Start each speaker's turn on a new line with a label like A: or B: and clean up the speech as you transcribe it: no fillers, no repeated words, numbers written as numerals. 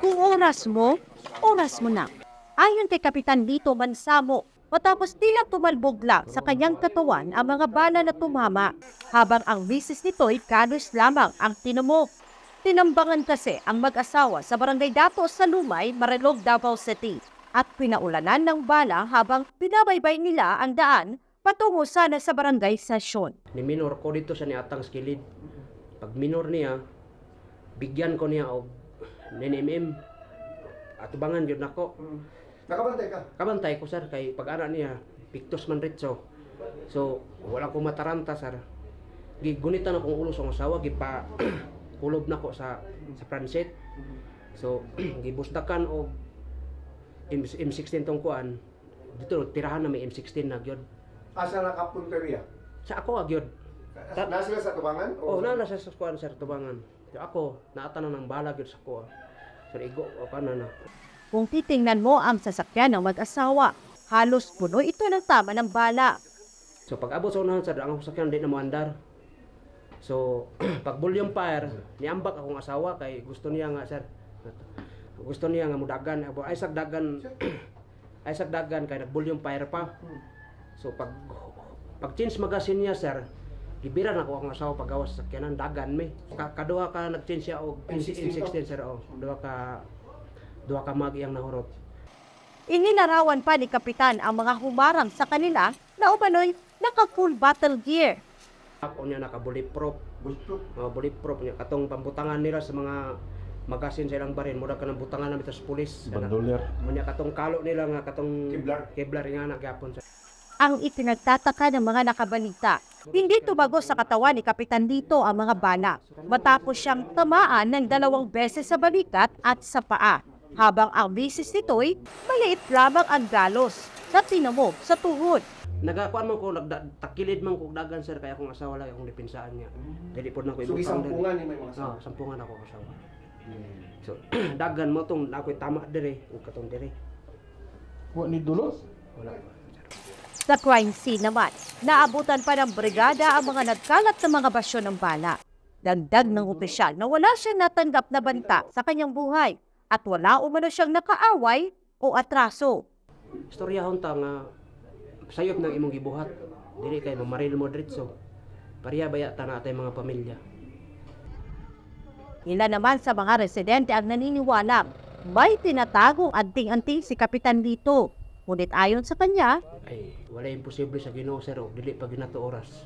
A: Kung oras mo na. Ayon kay Kapitan Lito Mansamo, matapos tila tumalbog lang sa kanyang katawan ang mga bala na tumama, habang ang misis nito'y kalos lamang ang tinamo. Tinambangan kasi ang mag-asawa sa Barangay Dato sa Lumay, Marilog, Davao City at pinaulanan ng bala habang binabaybay nila ang daan patungo sana sa barangay sesyon.
B: Ni minor ko dito siya ni atang skilid. Pag minor niya, bigyan ko niya og 9mm. Atubangan yun ako.
C: Nakabantay ka?
B: Kabantay ko sir kay pag ana niya pictus man ritso. So wala ko mataranta sir. Gigunitan akong ulo sa asawa gipa kulob nako sa transit. So gibusdakan og M16 tong kuan. Dito tirahan na may M16 na gyud.
C: Asa nakapunteriya?
B: Sa ako agyod.
C: Nasa sila sa tubangan?
B: Oh, na sa kuan sir tubangan. So, ako naatan na ng bala gyud sa kuan. Sir igo o kana na.
A: Kung titingnan mo ang sasakyan ng mag-asawa, halos puno ito ng tama ng bala.
B: So pag abot sa unahan sir, ang sasakyan di na mo andar. So pag volume fire, niambak akong asawa kay gusto niya nga sir. Gusto niya nga mudagan, ay sagdagan ay sagdagan kay nag volume fire pa. So pag change magasin niya sir, gibiran ako ang asawa pagawas sa sakyanan dagan mi. Kaduha ka nag-change siya og M16 sir oh. Duha ka mag iyang nahurot.
A: Ininarawan pa ni Kapitan ang mga humarang sa kanila na umano'y naka-full battle gear.
B: Ako niya naka bulletproof.
C: Bulletproof?
B: Bulletproof niya. Katong pambutangan nila sa mga magasin sa ilang barin. Mura ka ng butangan namin sa pulis.
D: Bandolier.
B: Munya katong kalo nila nga katong
C: Kevlar
B: nga nagyapon sa.
A: Ang itinagtataka ng mga nakabalita, hindi tumago sa katawan ni Kapitan Lito ang mga bala matapos siyang tamaan ng 2 beses sa balikat at sa paa. Habang ang misis nito'y maliit lamang ang galos na tinamo sa tuhod.
B: Nagakuan man ko takilid man ko dagan sir kaya akong asawa lang akong depinsaan niya. Dili pod na ko
C: So isampungan ni may mga
B: asawa. Sampungan ako asawa. So dagan mo tong ako'y tama dire ug katong dire.
D: Wa ni dulos?
B: Wala.
A: Sa crime scene naman, naabutan pa ng brigada ang mga nagkalat na mga basyo ng bala. Dagdag ng opisyal na wala siyang natanggap na banta sa kanyang buhay at wala umano siyang nakaaway o atraso.
B: Istoryahon ta nga sayop ng imong gibuhat. Dili kay mamaril mo diretso. Pareha baya ta na atay mga pamilya.
A: Ilan naman sa mga residente ang naniniwala may tinatagong anting-anting si Kapitan Lito. Ngunit ayon sa kanya,
B: Ay, wala imposible sa Ginoo sir, og dili pa ginato oras.